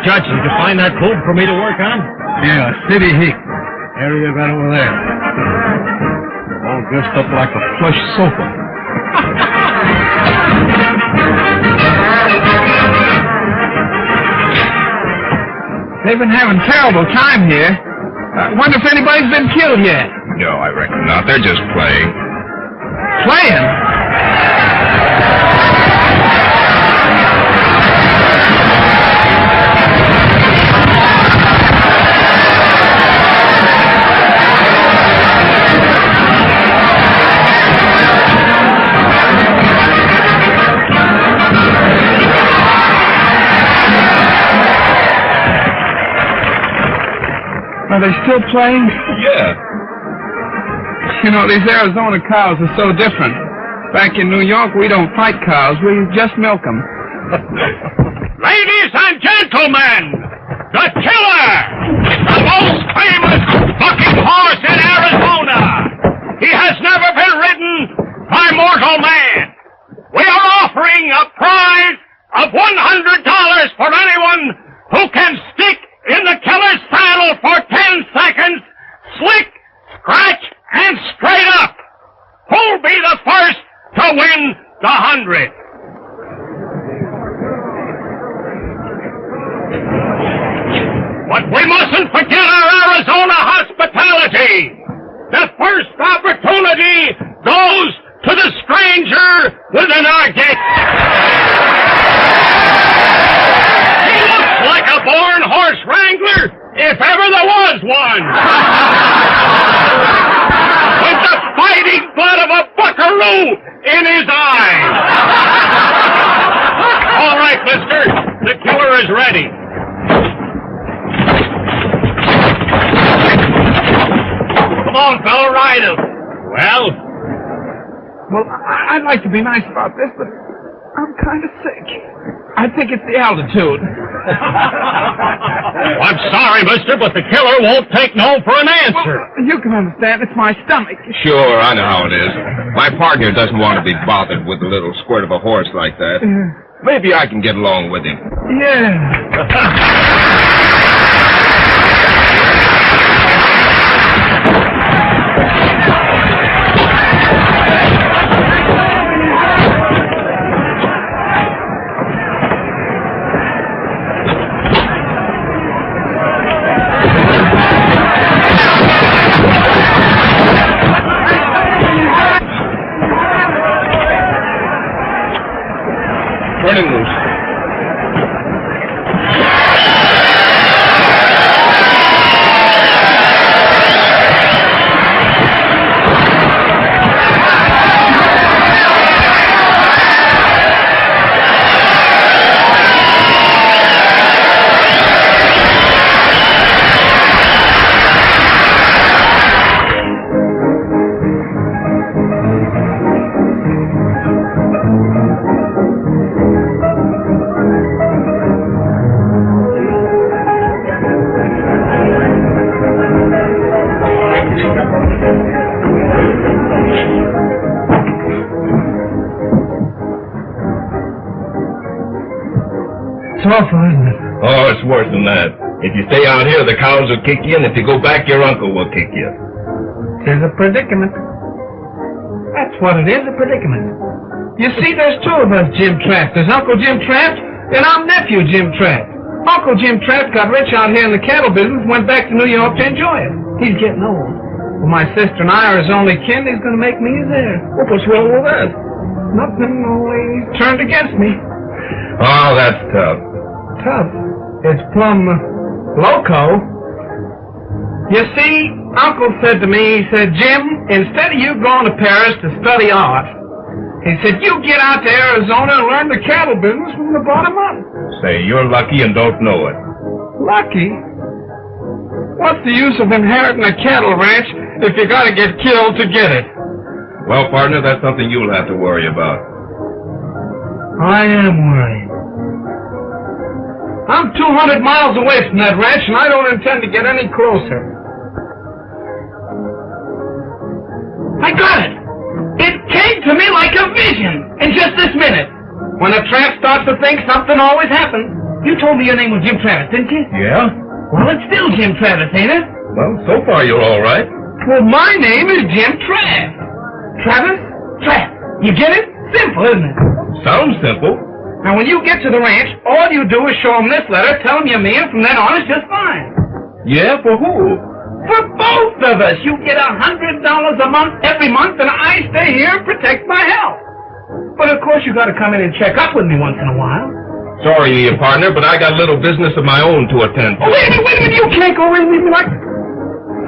Judge, did you find that boob for me to work on? Yeah, City Heat. Area right over there. All dressed up like a plush sofa. They've been having terrible time here. I wonder if anybody's been killed yet. No, I reckon not. They're just playing. Playing? Are they still playing? Yeah. You know, these Arizona cows are so different. Back in New York, we don't fight cows. We just milk them. Ladies and gentlemen, the killer! The most famous bucking horse in Arizona! He has never been ridden by mortal man! We are offering a prize of $100 for anyone who can stick in the killer's saddle for 10 seconds, slick, scratch, and straight up. Who'll be the first to win the 100? But we mustn't forget our Arizona hospitality. The first opportunity goes to the stranger within our gates. He looks like a born horse wrangler, if ever there was one. With the fighting blood of a buckaroo in his eyes. All right, mister. The killer is ready. Come on, fella, ride him. Well, I'd like to be nice about this, but I'm kind of sick. I think it's the altitude. I'm sorry, mister, but the killer won't take no for an answer. Well, you can understand. It's my stomach. Sure, I know how it is. My partner doesn't want to be bothered with a little squirt of a horse like that. Maybe I can get along with him. Yeah. Turn him loose. It's awful, isn't it? Oh, it's worse than that. If you stay out here, the cows will kick you, and if you go back, your uncle will kick you. It's a predicament. That's what it is, a predicament. You see, there's two of us Jim Trapp. There's Uncle Jim Trapp, and I'm nephew Jim Trapp. Uncle Jim Trapp got rich out here in the cattle business and went back to New York to enjoy it. He's getting old. Well, my sister and I are his only kin. He's going to make me his heir. What's wrong with that? Nothing, only he's turned against me. Oh, that's tough. Tough. It's plumb loco. You see, Uncle said to me, he said, Jim, instead of you going to Paris to study art, he said, you get out to Arizona and learn the cattle business from the bottom up. Say, you're lucky and don't know it. Lucky? What's the use of inheriting a cattle ranch if you gotta get killed to get it? Well, partner, that's something you'll have to worry about. I am worried. I'm 200 miles away from that ranch, and I don't intend to get any closer. I got it! It came to me like a vision in just this minute. When a tramp starts to think, something always happens. You told me your name was Jim Travis, didn't you? Yeah? Well, it's still Jim Travis, ain't it? Well, so far you're all right. Well, my name is Jim Travis. Travis? Trav. You get it? Simple, isn't it? Sounds simple. Now, when you get to the ranch, all you do is show them this letter, tell them you're me, and from then on it's just fine. Yeah, for who? For both of us. You get $100 a month every month, and I stay here and protect my health. But, of course, you got to come in and check up with me once in a while. Sorry, partner, but I got a little business of my own to attend to. Oh, wait a minute. You can't go in with me like...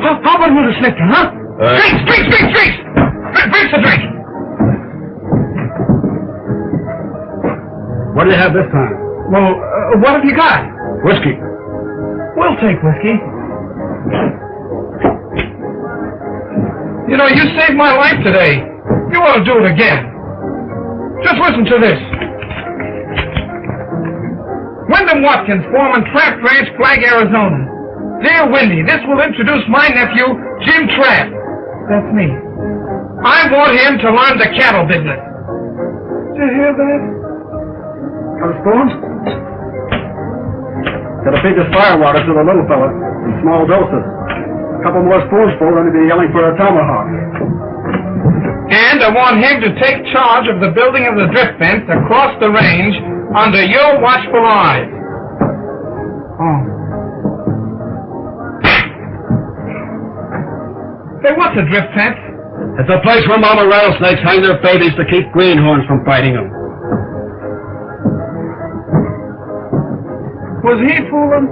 How about a little snifter, huh? Drinks! Drinks a drink. What do you have this time? Well, what have you got? Whiskey. We'll take whiskey. You know, you saved my life today. You ought to do it again. Just listen to this. Wyndham Watkins, foreman, Trapp Ranch, Flag, Arizona. Dear Wendy, this will introduce my nephew, Jim Trapp. That's me. I want him to learn the cattle business. Did you hear that? Got a spoon? Gotta feed this firewater to the little fella in small doses. A couple more spoonsful and he'll be yelling for a tomahawk. And I want him to take charge of the building of the drift fence across the range under your watchful eyes. Oh. Say, what's a drift fence? It's a place where mama rattlesnakes hang their babies to keep greenhorns from fighting them. Was he fooling?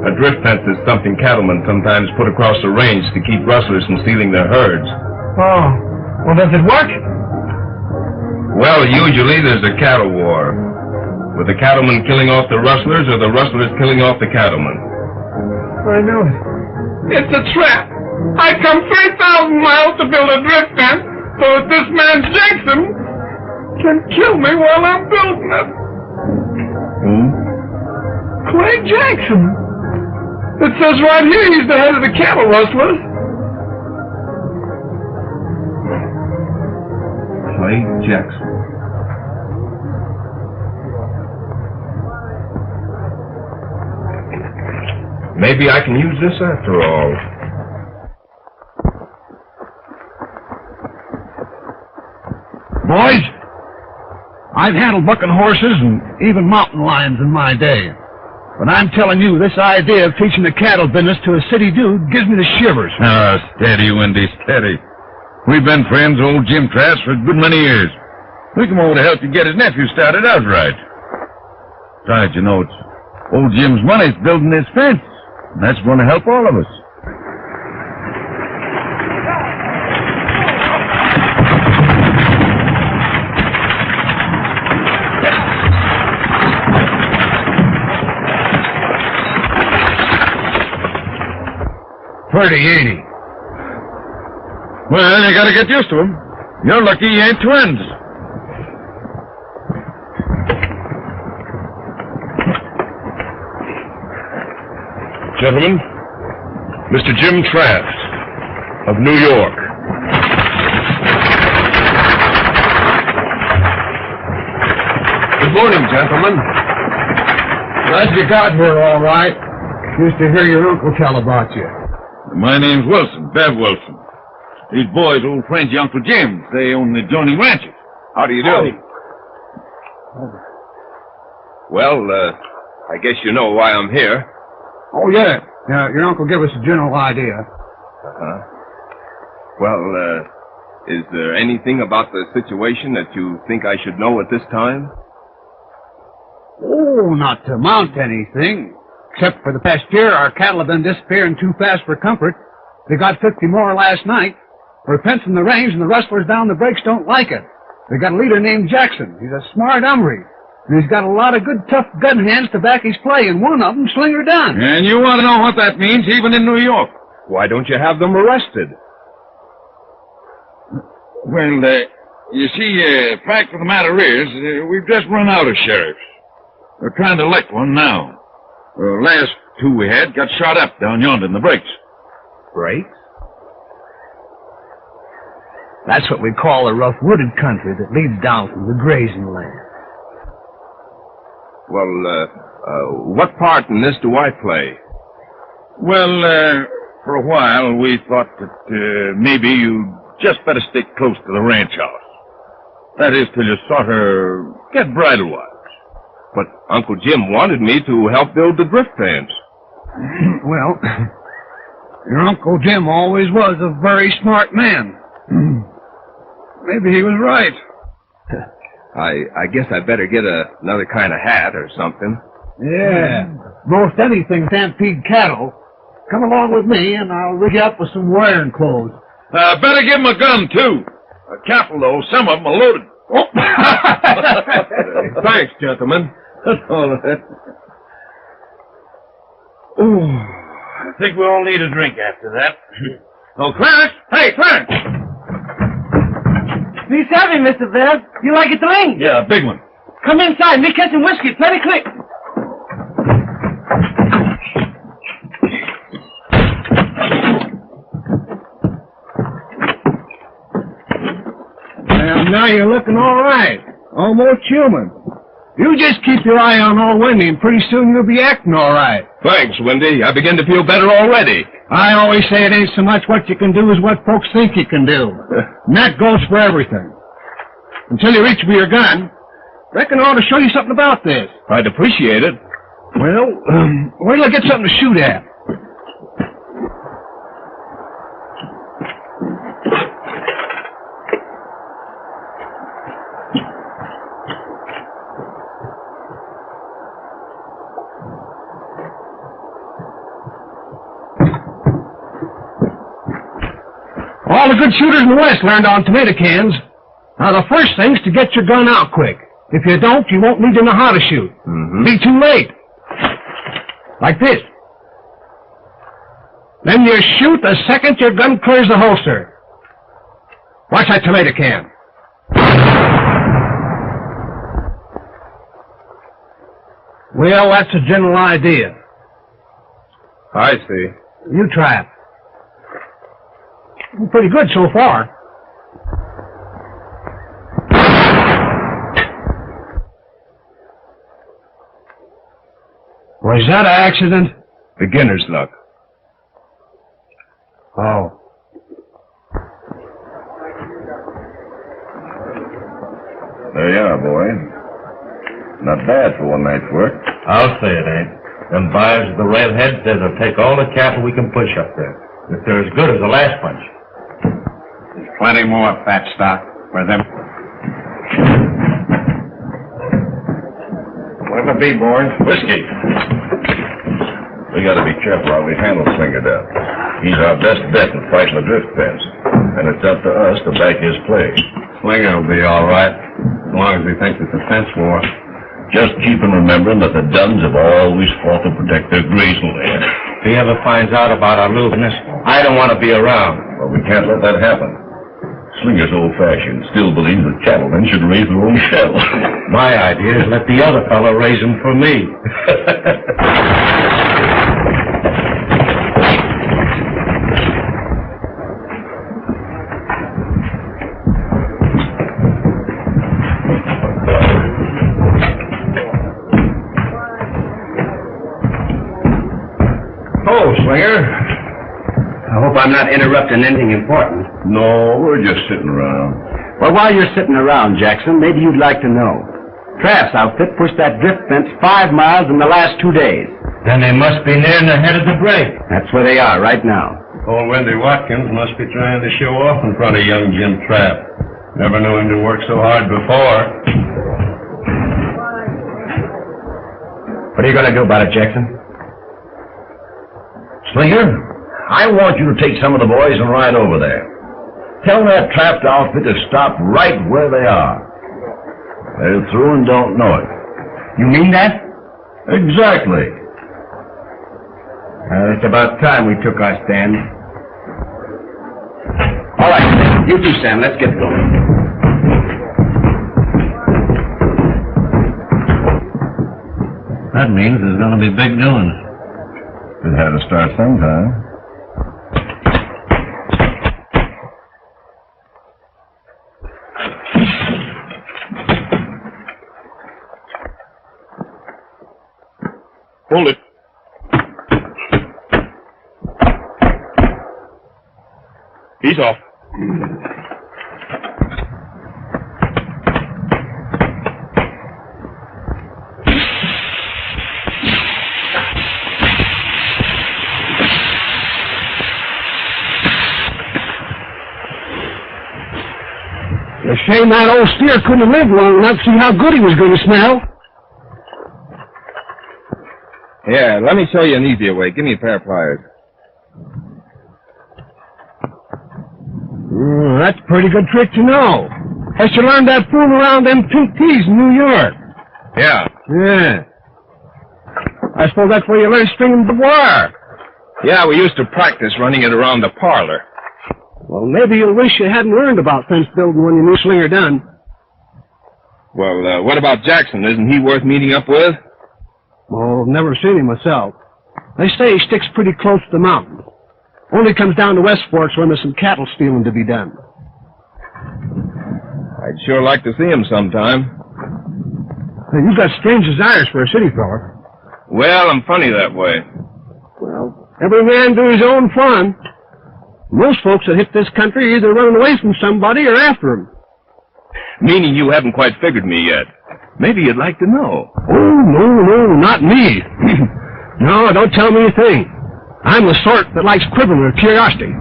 A drift fence is something cattlemen sometimes put across the range to keep rustlers from stealing their herds. Oh. Well, does it work? Well, usually there's a cattle war, with the cattlemen killing off the rustlers or the rustlers killing off the cattlemen. I know it. It's a trap. I come 3,000 miles to build a drift fence so that this man Jackson can kill me while I'm building it. Who? Clay Jackson. It says right here he's the head of the cattle rustlers. Clay Jackson. Maybe I can use this after all. Boys, I've handled bucking horses and even mountain lions in my day. But I'm telling you, this idea of teaching the cattle business to a city dude gives me the shivers. Steady, Wendy, steady. We've been friends, old Jim Trask, for a good many years. We come over to help you get his nephew started out right. Besides, you know, it's old Jim's money's building this fence, and that's going to help all of us. Pretty, ain't he? Well, you gotta get used to him. You're lucky you ain't twins. Gentlemen, Mr. Jim Trask of New York. Good morning, gentlemen. Glad you got here all right. Used to hear your uncle tell about you. My name's Wilson, Bev Wilson. These boys, old friends, your Uncle Jim. They own the adjoining ranches. How do you do? Well, I guess you know why I'm here. Oh, yeah. Your uncle gave us a general idea. Uh-huh. Well, is there anything about the situation that you think I should know at this time? Oh, not to amount to anything. Except for the past year, our cattle have been disappearing too fast for comfort. They got 50 more last night. We're fencing the range, and the rustlers down the breaks don't like it. They got a leader named Jackson. He's a smart hombre. And he's got a lot of good, tough gun hands to back his play, and one of them, Slinger Dunn. And you want to know what that means, even in New York? Why don't you have them arrested? Well, you see, fact of the matter is, we've just run out of sheriffs. We're trying to elect one now. Last two we had got shot up down yonder in the breaks. Breaks? That's what we call the rough wooded country that leads down from the grazing land. Well, what part in this do I play? Well, for a while, we thought that maybe you'd just better stick close to the ranch house. That is, till you sort of get bridle-wise. But Uncle Jim wanted me to help build the drift fence. Well, your Uncle Jim always was a very smart man. Maybe he was right. I guess I better get another kind of hat or something. Yeah. Most anything stampede cattle. Come along with me, and I'll rig you up with some wearing clothes. Better give him a gun, too. Careful, though. Some of them are loaded. Oh. Thanks, gentlemen. That's all right. Oh, I think we all need a drink after that. Oh, Clarence! Hey, Clarence! Be savvy, Mr. Bear. You like a drink? Yeah, a big one. Come inside. Me catching whiskey. Plenty quick. Well, now you're looking all right. Almost human. You just keep your eye on old Wendy, and pretty soon you'll be acting all right. Thanks, Wendy. I begin to feel better already. I always say it ain't so much what you can do as what folks think you can do. And that goes for everything. Until you reach for your gun, reckon I ought to show you something about this. I'd appreciate it. Well, wait till I get something to shoot at. All the good shooters in the West learned on tomato cans. Now, the first thing's to get your gun out quick. If you don't, you won't need to know how to shoot. Mm-hmm. Be too late. Like this. Then you shoot the second your gun clears the holster. Watch that tomato can. Well, that's a general idea. I see. You try it. Pretty good so far. Was that an accident? Beginner's luck. Oh. There you are, boy. Not bad for one night's work. I'll say it ain't. Them buyers of the redheads says they'll take all the cattle we can push up there, if they're as good as the last bunch. There's plenty more fat stock for them. What'll it be, boys? Whiskey. We gotta be careful how we handle Slinger Death. He's our best bet in fighting the drift fence, and it's up to us to back his play. Slinger will be all right, as long as he thinks it's a fence war. Just keep in remembering that the Duns have always fought to protect their grazing land. If he ever finds out about our aloofness, I don't want to be around. But we can't let that happen. Slinger's old-fashioned, still believes that cattlemen should raise their own cattle. My idea is let the other fellow raise them for me. Oh, Slinger. I hope I'm not interrupting anything important. No, we're just sitting around. Well, while you're sitting around, Jackson, maybe you'd like to know. Trapp's outfit pushed that drift fence 5 miles in the last 2 days. Then they must be nearing the head of the break. That's where they are right now. Old Wendy Watkins must be trying to show off in front of young Jim Trapp. Never knew him to work so hard before. What are you going to do about it, Jackson? Slinger, I want you to take some of the boys and ride over there. Tell that trapped outfit to stop right where they are. They're through and don't know it. You mean that? Exactly. It's about time we took our stand. All right, you too, Sam. Let's get going. That means there's going to be big doings. It had to start sometime. Hold it. He's off. A shame that old steer couldn't have lived long enough to see how good he was going to smell. Yeah, let me show you an easier way. Give me a pair of pliers. That's a pretty good trick to know. Has you learned that fooling around them pink tees in New York? Yeah. Yeah. I suppose that's where you learned stringing the wire. Yeah, we used to practice running it around the parlor. Well, maybe you'll wish you hadn't learned about fence building when you knew Slinger done. Well, what about Jackson? Isn't he worth meeting up with? Oh, I've never seen him myself. They say he sticks pretty close to the mountains. Only comes down to West Forks when there's some cattle stealing to be done. I'd sure like to see him sometime. Hey, you've got strange desires for a city fella. Well, I'm funny that way. Well, every man do his own fun. Most folks that hit this country are either running away from somebody or after him. Meaning you haven't quite figured me yet. Maybe you'd like to know. Oh, no, not me. No, don't tell me a thing. I'm the sort that likes quibbling or curiosity.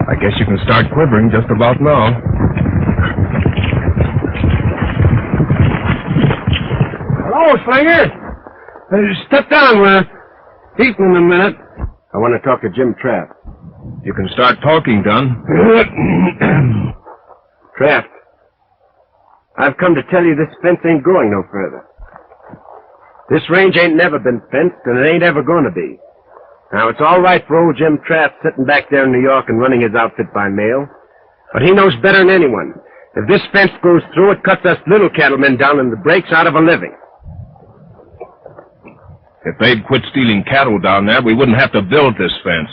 I guess you can start quivering just about now. Hello, Slinger. Step down. We're eating in a minute. I want to talk to Jim Trapp. You can start talking, Dunn. Trapp, I've come to tell you this fence ain't going no further. This range ain't never been fenced, and it ain't ever going to be. Now, it's all right for old Jim Trapp sitting back there in New York and running his outfit by mail, but he knows better than anyone. If this fence goes through, it cuts us little cattlemen down in the breaks out of a living. If they'd quit stealing cattle down there, we wouldn't have to build this fence.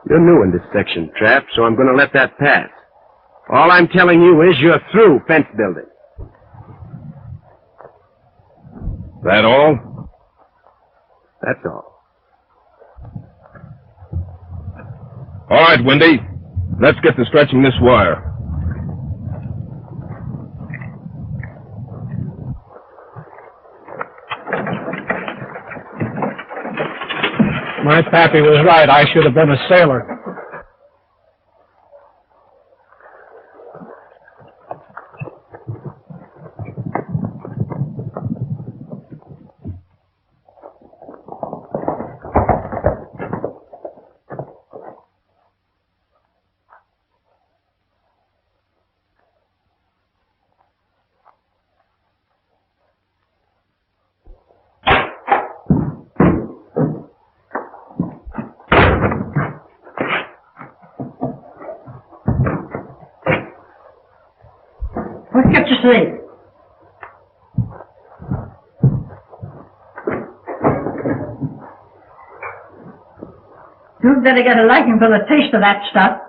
You're new in this section, Trapp, so I'm going to let that pass. All I'm telling you is you're through fence building. That all? That's all. All right, Wendy. Let's get to stretching this wire. My pappy was right. I should have been a sailor. Let's get to sleep. You'd better get a liking for the taste of that stuff.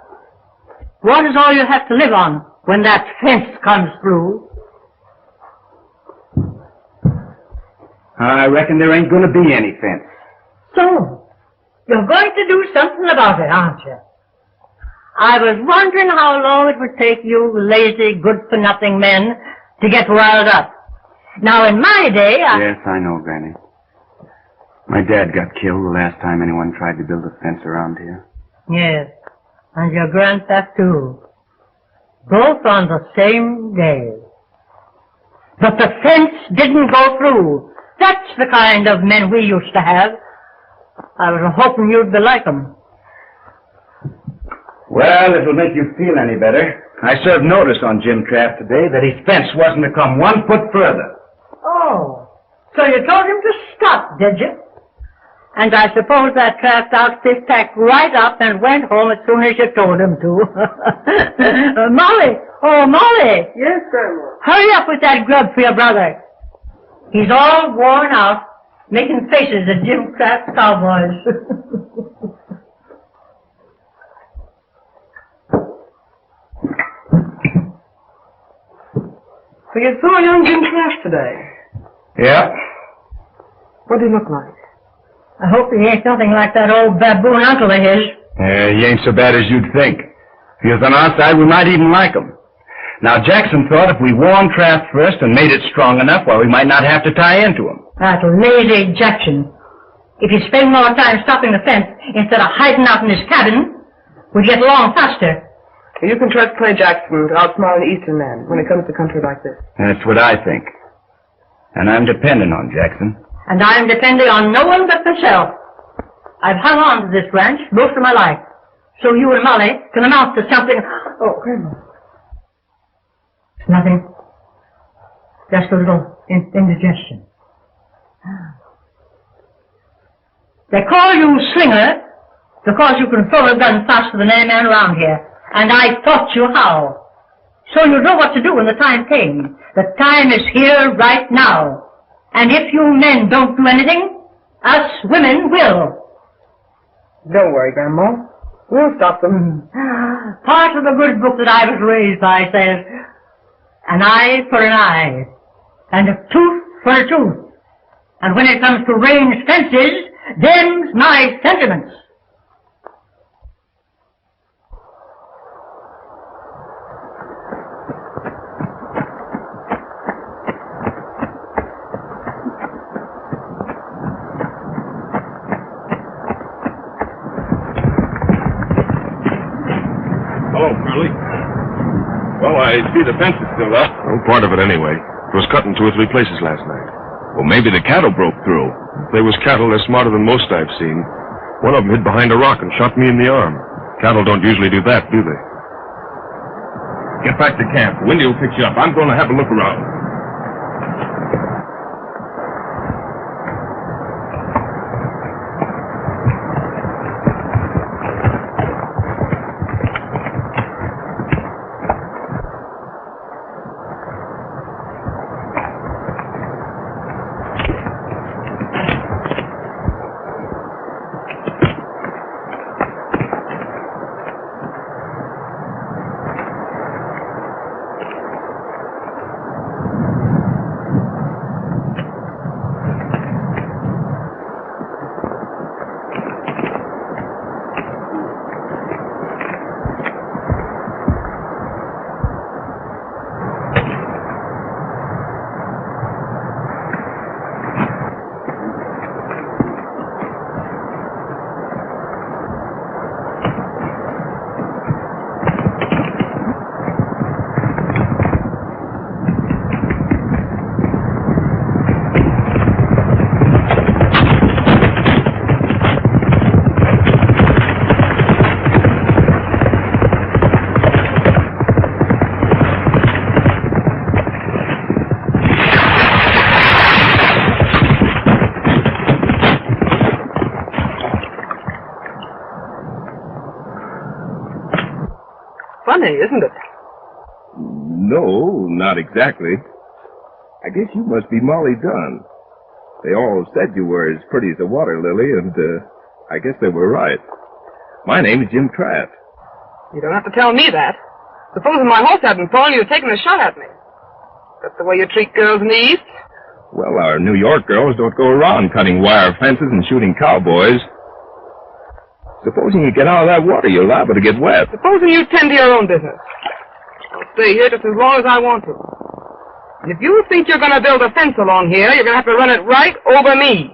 What is all you have to live on when that fence comes through? I reckon there ain't going to be any fence. So, you're going to do something about it, aren't you? I was wondering how long it would take you lazy, good-for-nothing men to get riled up. Now, in my day, Yes, I know, Granny. My dad got killed the last time anyone tried to build a fence around here. Yes, and your grandpap, too. Both on the same day. But the fence didn't go through. That's the kind of men we used to have. I was hoping you'd be like 'em. Well, it'll make you feel any better. I served notice on Jim Trapp today that his fence wasn't to come 1 foot further. Oh, so you told him to stop, did you? And I suppose that Trapp's outfit packed right up and went home as soon as you told him to. Molly! Oh, Molly! Yes, Grandma. Hurry up with that grub for your brother. He's all worn out, making faces at Jim Kraft's cowboys. So you saw young Jim Kraft today. Yeah? What did he look like? I hope he ain't nothing like that old baboon uncle of his. He ain't so bad as you'd think. If he was on our side, we might even like him. Now, Jackson thought if we warned Kraft first and made it strong enough, well, we might not have to tie into him. That lazy Jackson. If he spend more time stopping the fence instead of hiding out in his cabin, we'd get along faster. You can trust Clay Jackson to outsmart an Eastern man when it comes to country like this. That's what I think. And I'm dependent on Jackson. And I'm depending on no one but myself. I've hung on to this ranch most of my life, so you and Molly can amount to something. Oh, Grandma. It's nothing. Just a little indigestion. They call you Slinger because you can throw a gun faster than any man around here. And I taught you how. So you know what to do when the time came. The time is here right now. And if you men don't do anything, us women will. Don't worry, Grandma. We'll stop them. Part of the good book that I was raised by says, an eye for an eye, and a tooth for a tooth. And when it comes to range fences, them's my sentiments. Hello, Curly. Well, I see the fence is still up. Well, part of it anyway. It was cut in 2 or 3 places last night. Well, maybe the cattle broke through. If they was cattle, they're smarter than most I've seen. One of them hid behind a rock and shot me in the arm. Cattle don't usually do that, do they? Get back to camp. Windy will pick you up. I'm going to have a look around. Funny, isn't it? No, not exactly. I guess you must be Molly Dunn. They all said you were as pretty as a water lily, and I guess they were right. My name is Jim Kraft. You don't have to tell me that. Supposing my horse hadn't fallen, you'd taken a shot at me. That's the way you treat girls in the East. Well, our New York girls don't go around cutting wire fences and shooting cowboys. Supposing you get out of that water, you're liable to get wet. Supposing you tend to your own business. I'll stay here just as long as I want to. And if you think you're going to build a fence along here, you're going to have to run it right over me.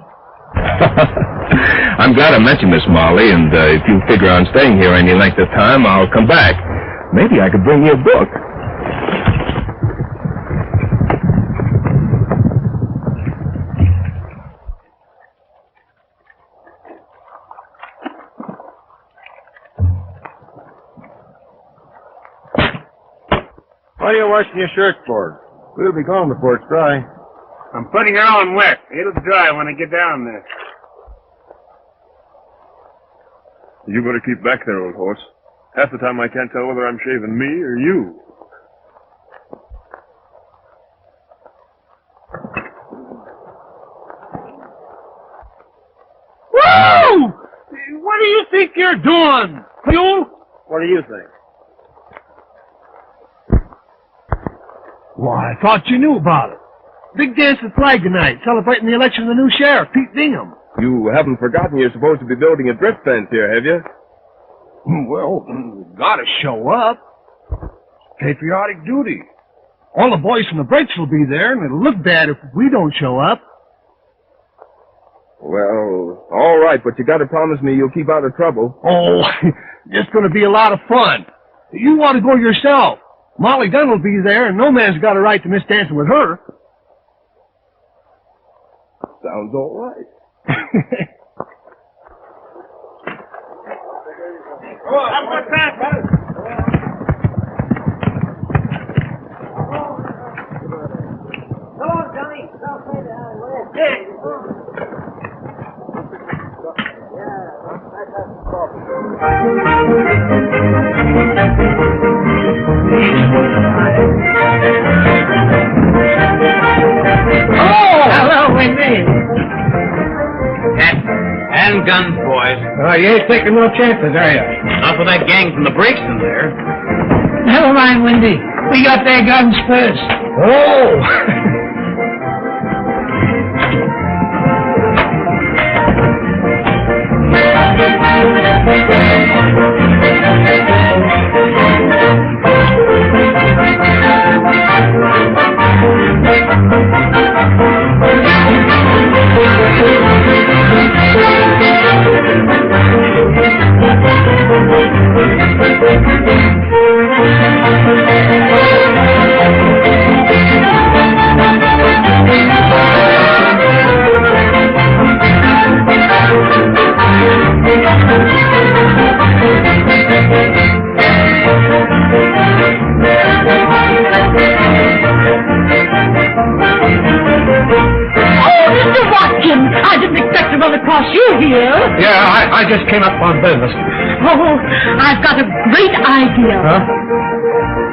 I'm glad I mentioned this, Molly, and if you figure on staying here any length of time, I'll come back. Maybe I could bring you a book. What are you washing your shirt for? We'll be gone before it's dry. I'm putting her on wet. It'll dry when I get down there. You better keep back there, old horse. Half the time I can't tell whether I'm shaving me or you. think you're doing, Mule? What do you think? Why, I thought you knew about it. Big dance at Flag tonight, celebrating the election of the new sheriff, Pete Bingham. You haven't forgotten you're supposed to be building a drift fence here, have you? Well, gotta show up. Patriotic duty. All the boys from the breaks will be there, and it'll look bad if we don't show up. Well, all right, but you gotta promise me you'll keep out of trouble. Oh, it's gonna be a lot of fun. You want to go yourself. Molly Dunn will be there, and no man's got a right to miss dancing with her. Sounds all right. Hello, Wendy. And guns, boys. You ain't taking no chances, are you? Not with that gang from the breaks in there. Never mind, Wendy. We got their guns first. Oh! Yeah, I just came up on business. Oh, I've got a great idea. Huh?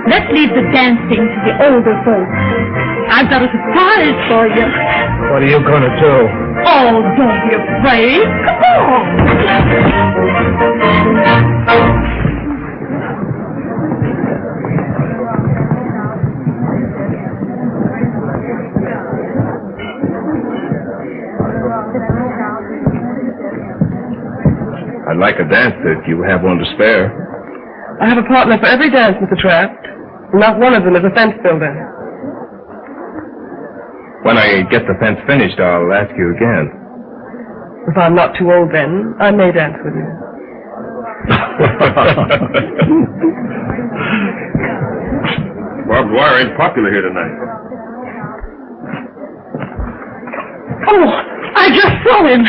Let's leave the dancing to the older folks. I've got a surprise for you. What are you going to do? Oh, don't be afraid. Come on. I'd like a dance if you have one to spare. I have a partner for every dance, Mr. Trapp. Not one of them is a fence builder. When I get the fence finished, I'll ask you again. If I'm not too old then, I may dance with you. Barbed wire ain't popular here tonight. Oh, I just saw him.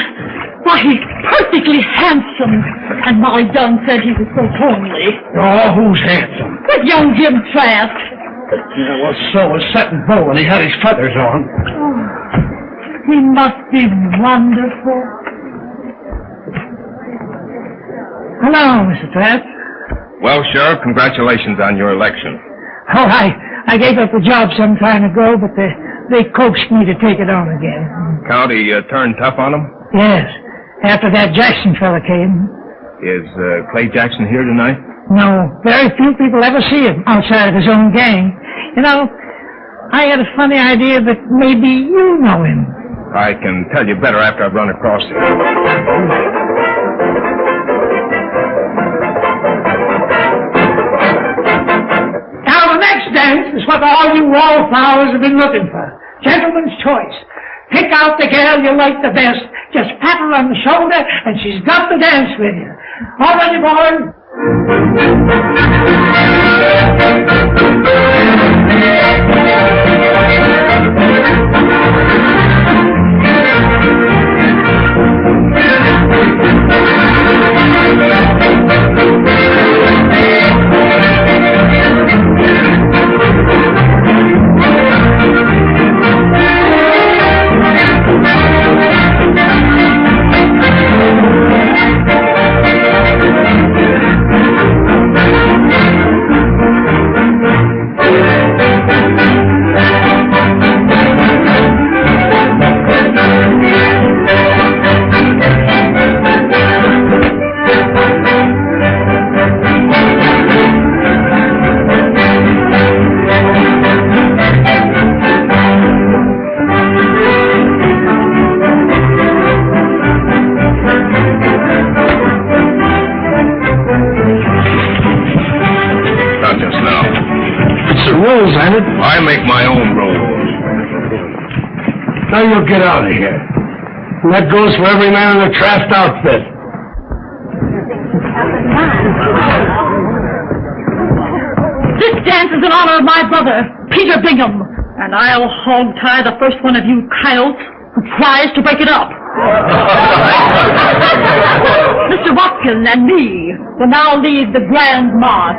Why, he's perfectly handsome. And Molly Dunn said he was so homely. Oh, who's handsome? That young Jim Trask. Yeah, well, so was Sutton Bow when he had his feathers on. Oh, he must be wonderful. Hello, Mr. Trask. Well, Sheriff, congratulations on your election. Oh, I gave up the job some time ago, but they coaxed me to take it on again. County turned tough on them? Yes, after that Jackson fella came. Is Clay Jackson here tonight? No, very few people ever see him outside of his own gang. You know, I had a funny idea that maybe you know him. I can tell you better after I've run across him. Now, the next dance is what all you wallflowers have been looking for. Gentleman's choice. Pick out the girl you like the best. Just pat her on the shoulder, and she's got to dance with you. All ready, boys? it? I make my own rules. Now you get out of here. And that goes for every man in the Trask outfit. This dance is in honor of my brother, Peter Bingham, and I'll hog-tie the first one of you coyotes who tries to break it up. Mr. Watkins and me will now lead the grand march.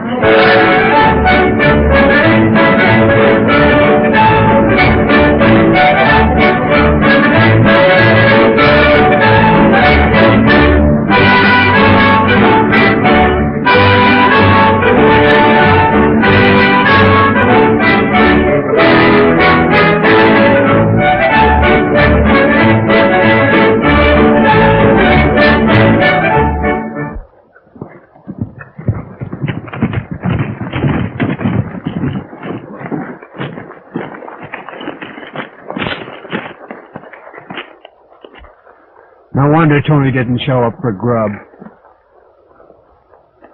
No wonder Tony didn't show up for grub.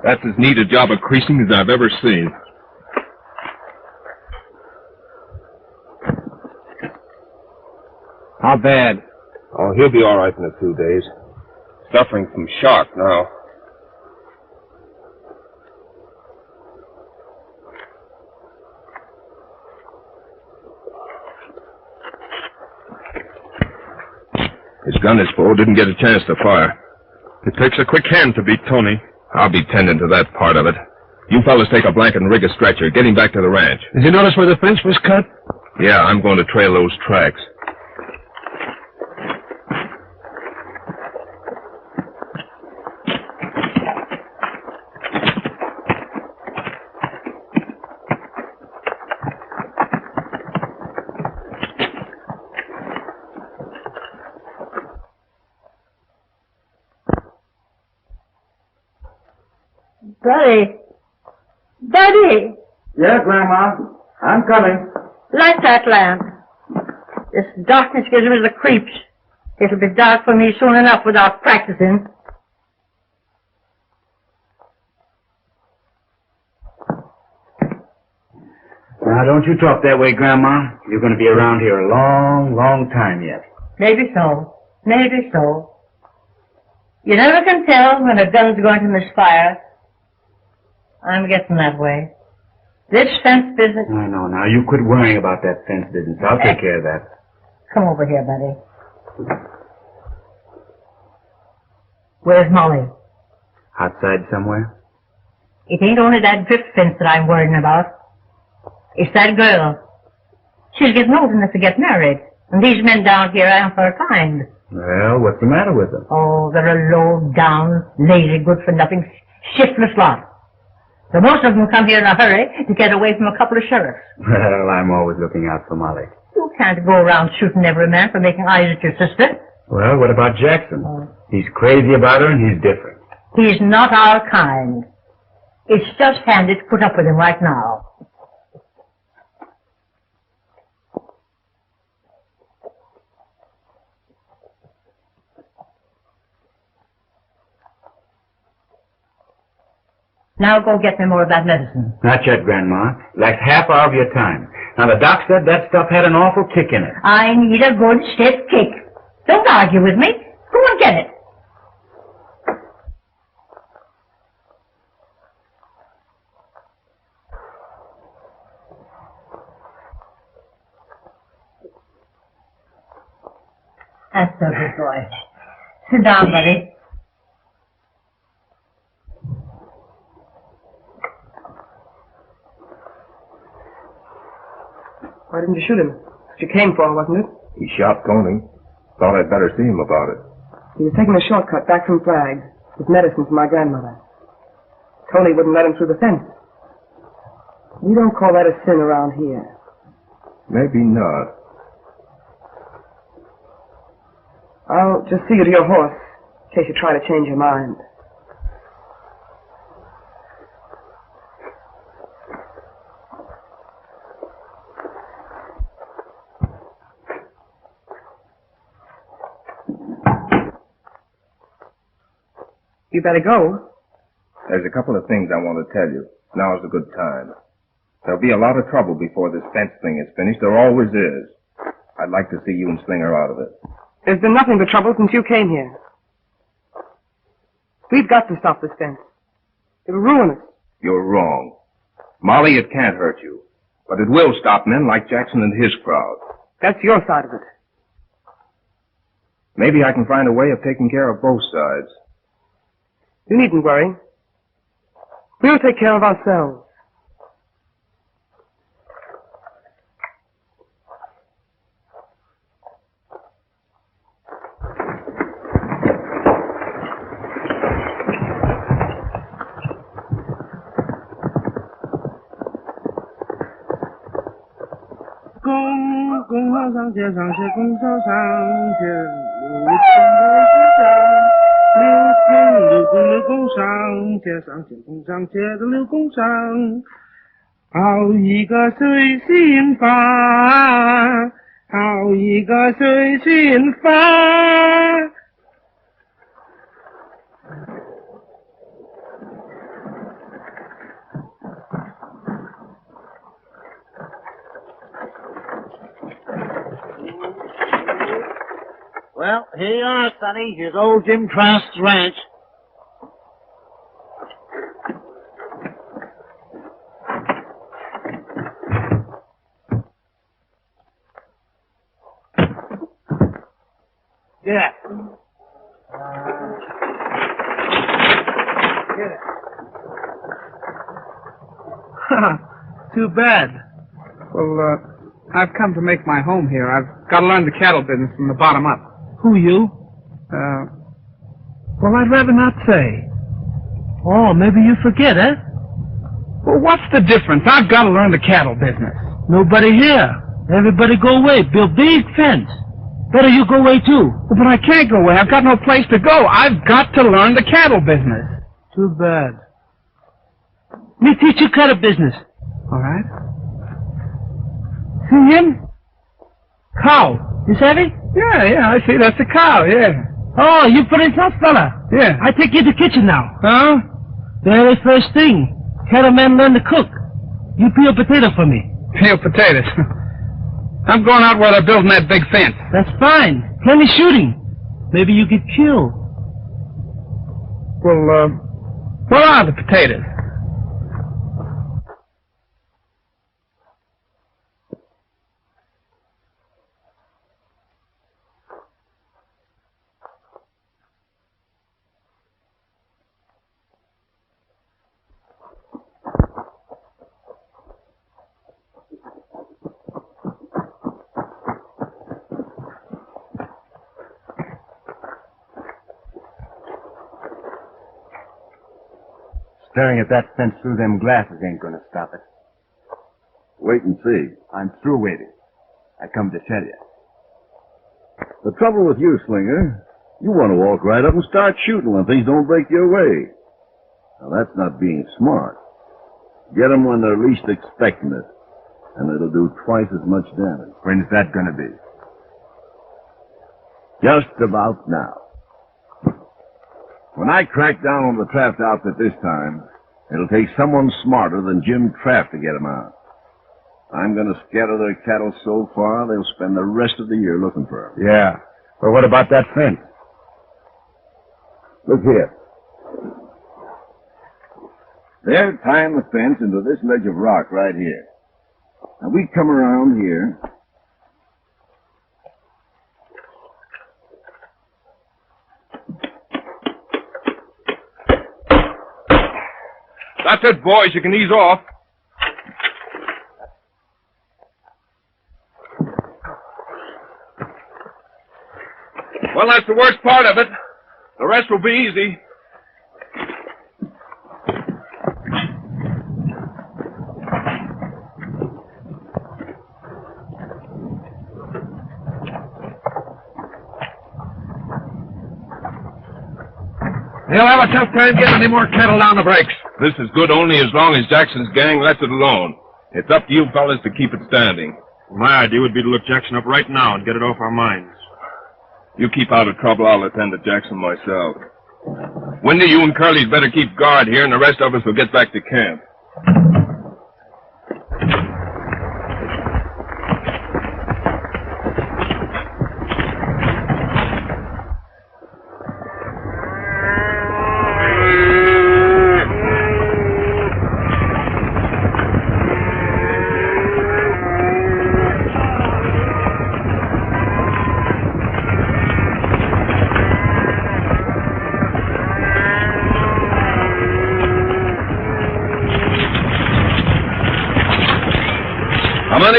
That's as neat a job of creasing as I've ever seen. How bad? Oh, he'll be all right in a few days. Suffering from shock now. His gun is full, didn't get a chance to fire. It takes a quick hand to beat Tony. I'll be tending to that part of it. You fellas take a blanket and rig a stretcher. Get him back to the ranch. Did you notice where the fence was cut? Yeah, I'm going to trail those tracks. Buddy. Buddy. Yeah, Grandma. I'm coming. Light that lamp. This darkness gives me the creeps. It'll be dark for me soon enough without practicing. Now, don't you talk that way, Grandma. You're going to be around here a long, long time yet. Maybe so. Maybe so. You never can tell when a gun's going to misfire. I'm getting that way. This fence business... I know. Now, you quit worrying about that fence business. I'll take care of that. Come over here, buddy. Where's Molly? Outside somewhere? It ain't only that drift fence that I'm worrying about. It's that girl. She's getting old enough to get married. And these men down here aren't her kind. Well, what's the matter with them? Oh, they're a low-down, lazy, good-for-nothing, shiftless lot. So most of them come here in a hurry to get away from a couple of sheriffs. Well, I'm always looking out for Molly. You can't go around shooting every man for making eyes at your sister. Well, what about Jackson? He's crazy about her and he's different. He's not our kind. It's just handy to put up with him right now. Now go get me more of that medicine. Not yet, Grandma. Like half hour of your time. Now, the doc said that stuff had an awful kick in it. I need a good stiff kick. Don't argue with me. Go and get it. That's a good boy. Sit down, buddy. Why didn't you shoot him? That's what you came for, wasn't it? He shot Tony. Thought I'd better see him about it. He was taking a shortcut back from Flagg's with medicine for my grandmother. Tony wouldn't let him through the fence. We don't call that a sin around here. Maybe not. I'll just see you to your horse, in case you try to change your mind. You better go. There's a couple of things I want to tell you. Now's a good time. There'll be a lot of trouble before this fence thing is finished. There always is. I'd like to see you and Slinger out of it. There's been nothing but trouble since you came here. We've got to stop this fence. It'll ruin us. You're wrong. Molly, it can't hurt you. But it will stop men like Jackson and his crowd. That's your side of it. Maybe I can find a way of taking care of both sides. You needn't worry. We'll take care of ourselves. Well, here you are, Sonny. Here's old Jim Trask's ranch. Yeah. Too bad. Well, I've come to make my home here. I've got to learn the cattle business from the bottom up. Who, you? Well, I'd rather not say. Oh, maybe you forget, eh? Well, what's the difference? I've got to learn the cattle business. Nobody here. Everybody go away. Build big fence. Better you go away, too. But I can't go away. I've got no place to go. I've got to learn the cattle business. Too bad. Me teach you cattle business. All right. See him? Cow. You savvy? Yeah, I see. That's a cow, yeah. Oh, you put in some fella? Yeah. I take you to the kitchen now. Huh? Very first thing. Cattlemen learn to cook. You peel potato for me. Peel potatoes? I'm going out where they're building that big fence. That's fine. Plenty shooting. Maybe you get killed. Well, where are the potatoes? Staring at that fence through them glasses ain't gonna stop it. Wait and see. I'm through waiting. I come to tell you. The trouble with you, Slinger, you want to walk right up and start shooting when things don't break your way. Now, that's not being smart. Get 'em when they're least expecting it, and it'll do twice as much damage. When's that gonna be? Just about now. When I crack down on the Traft outfit this time, it'll take someone smarter than Jim Traft to get 'em out. I'm going to scatter their cattle so far, they'll spend the rest of the year looking for 'em. Yeah. But what about that fence? Look here. They're tying the fence into this ledge of rock right here. Now, we come around here. That's it, boys. You can ease off. Well, that's the worst part of it. The rest will be easy. He'll have a tough time getting any more cattle down the breaks. This is good only as long as Jackson's gang lets it alone. It's up to you fellas to keep it standing. My idea would be to look Jackson up right now and get it off our minds. You keep out of trouble, I'll attend to Jackson myself. Wendy, you and Curly's better keep guard here, and the rest of us will get back to camp.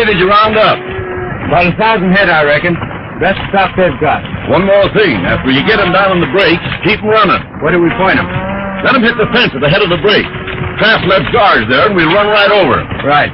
did you round up? About 1,000 head, I reckon. Best stock they've got. One more thing. After you get them down on the brakes, keep them running. Where do we point them? Let them hit the fence at the head of the brake. Kraft left guards there, and we'll run right over. Right.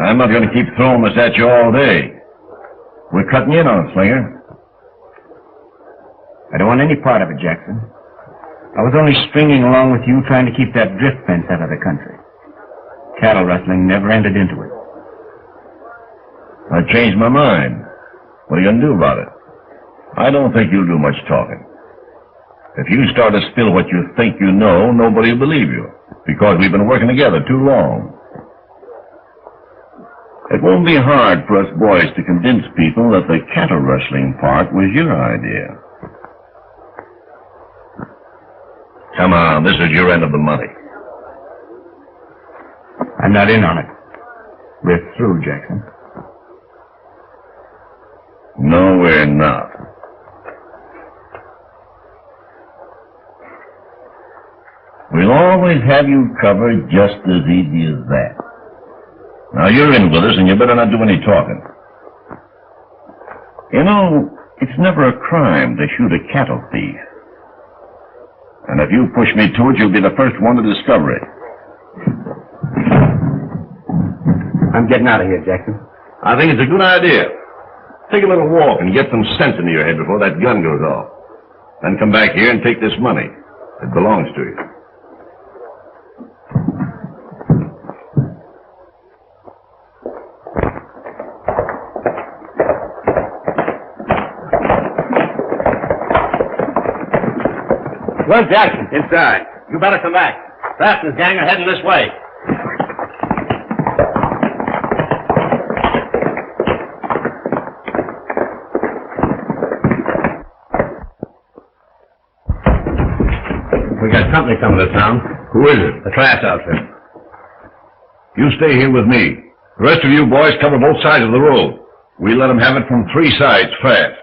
I'm not going to keep throwing this at you all day. We're cutting in on it, Slinger. I don't want any part of it, Jackson. I was only stringing along with you trying to keep that drift fence out of the country. Cattle rustling never entered into it. I changed my mind. What are you going to do about it? I don't think you'll do much talking. If you start to spill what you think you know, nobody will believe you, because we've been working together too long. It won't be hard for us boys to convince people that the cattle rustling part was your idea. Come on, this is your end of the money. I'm not in on it. We're through, Jackson. No, we're not. We'll always have you covered just as easy as that. Now, you're in with us, and you better not do any talking. You know, it's never a crime to shoot a cattle thief. And if you push me to it, you'll be the first one to discover it. I'm getting out of here, Jackson. I think it's a good idea. Take a little walk and get some sense into your head before that gun goes off. Then come back here and take this money. It belongs to you. Where's Jackson? Inside. You better come back. Kraft and his gang are heading this way. We got company coming to town. Who is it? The Kraft outfit. You stay here with me. The rest of you boys cover both sides of the road. We let them have it from 3 sides fast.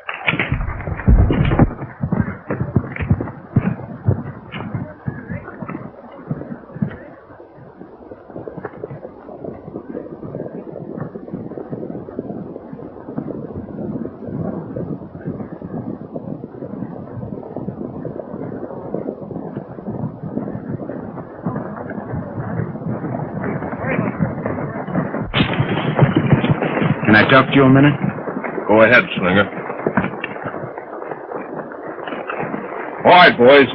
Can I talk to you a minute? Go ahead, Slinger. All right, boys.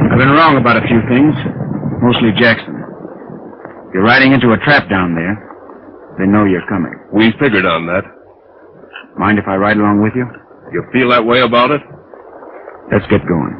I've been wrong about a few things, mostly Jackson. You're riding into a trap down there. They know you're coming. We figured on that. Mind if I ride along with you? You feel that way about it? Let's get going.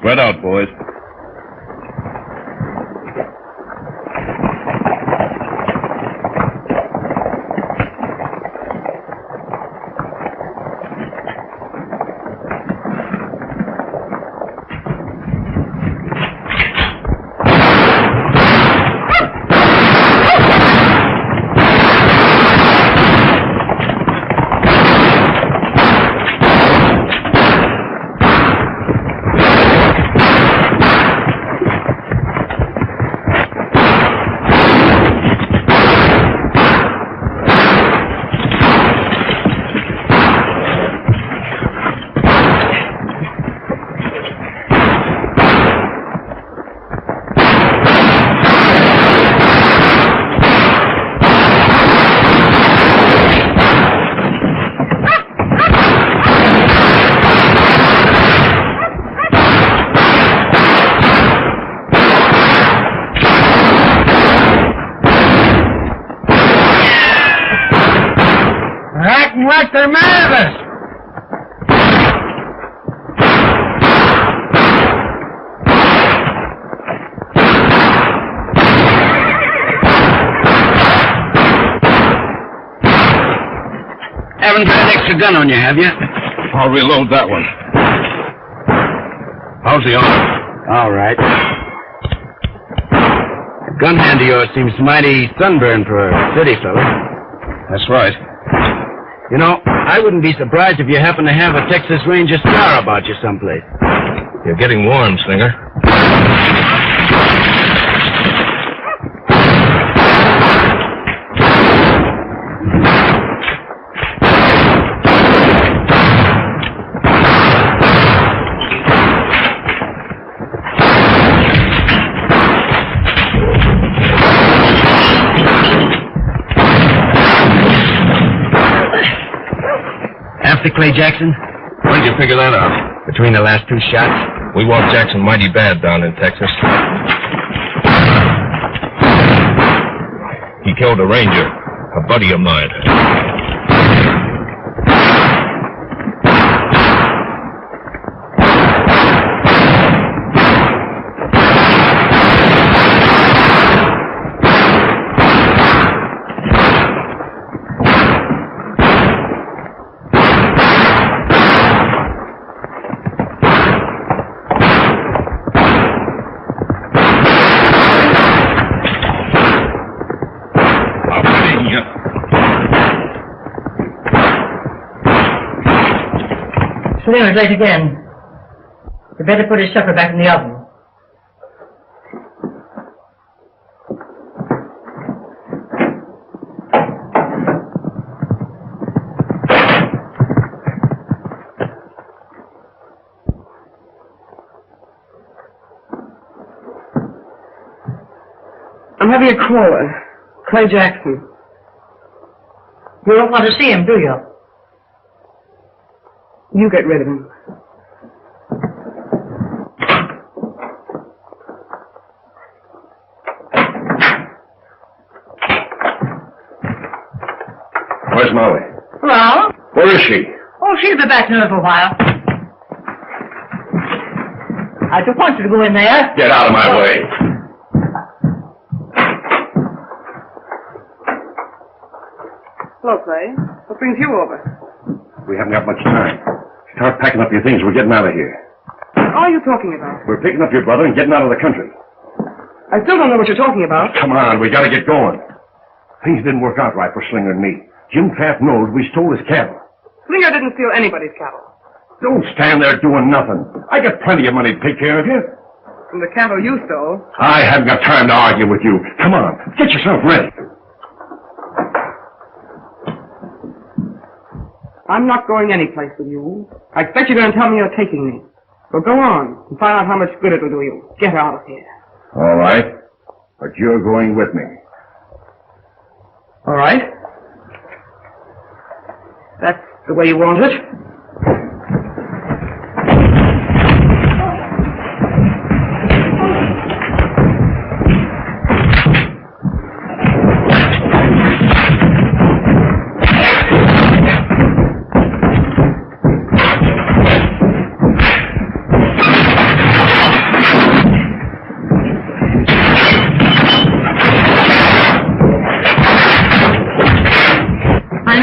Spread out, boys. Acting like they're mad at us. Haven't got an extra gun on you, have you? I'll reload that one. How's the arm? All right. The gun hand of yours seems mighty sunburned for a city fellow. That's right. You know, I wouldn't be surprised if you happen to have a Texas Ranger scar about you someplace. You're getting warm, Slinger. After Clay Jackson? When did you figure that out? Between the last two shots? We want Jackson mighty bad down in Texas. He killed a ranger, a buddy of mine. Slinger's late again. You better put his supper back in the oven. I'm having a caller. Clay Jackson. You don't want to see him, do you? You get rid of him. Where's Molly? Well? Where is she? Oh, she'll be back in a little while. I don't want you to go in there. Get out of my way. Hello, Clay. What brings you over? We haven't got much time. Start packing up your things. We're getting out of here. What are you talking about? We're picking up your brother and getting out of the country. I still don't know what you're talking about. Come on, we gotta get going. Things didn't work out right for Slinger and me. Jim Trapp knows we stole his cattle. Slinger didn't steal anybody's cattle. Don't stand there doing nothing. I got plenty of money to take care of you. From the cattle you stole. I haven't got time to argue with you. Come on, get yourself ready. I'm not going anyplace with you. I expect you're going to tell me you're taking me. So go on and find out how much good it will do you. Get out of here. All right, but you're going with me. All right. That's the way you want it.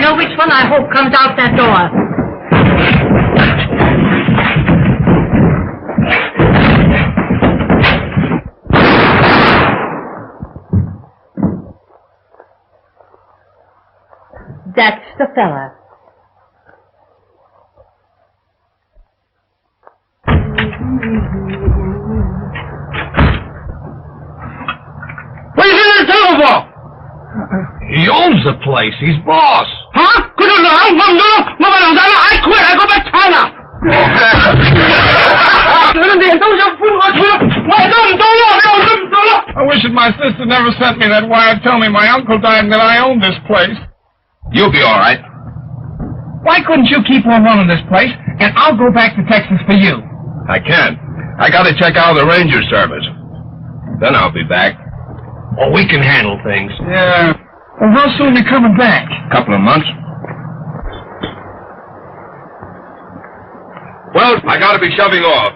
know which one I hope comes out that door. That's the fella. What are you doing in the telephone for? He owns the place. He's boss. Huh? I quit. I go back to China. I wish that my sister never sent me that wire telling me my uncle died and that I own this place. You'll be all right. Why couldn't you keep on running this place, and I'll go back to Texas for you? I can't. I gotta check out the ranger service. Then I'll be back. Oh, we can handle things. Yeah. Well, how soon are you coming back? Couple of months. Well, I gotta be shoving off.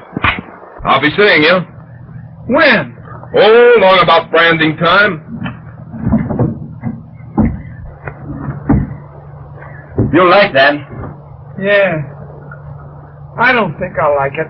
I'll be seeing you. When? Oh, long about branding time. You'll like that. Yeah. I don't think I'll like it.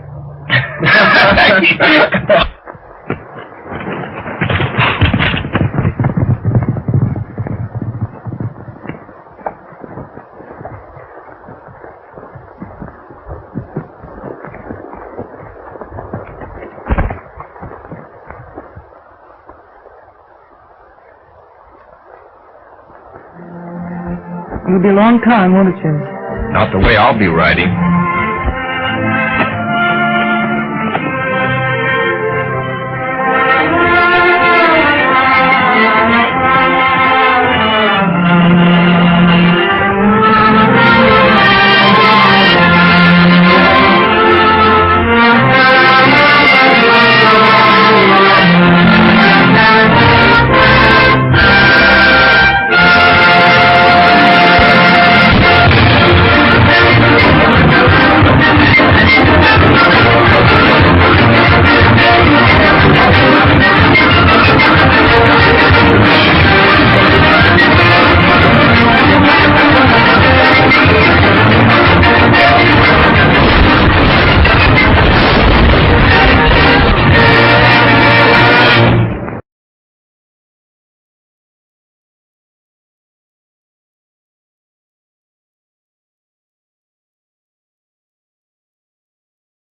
It'll be a long time, won't it, Jim? Not the way I'll be writing.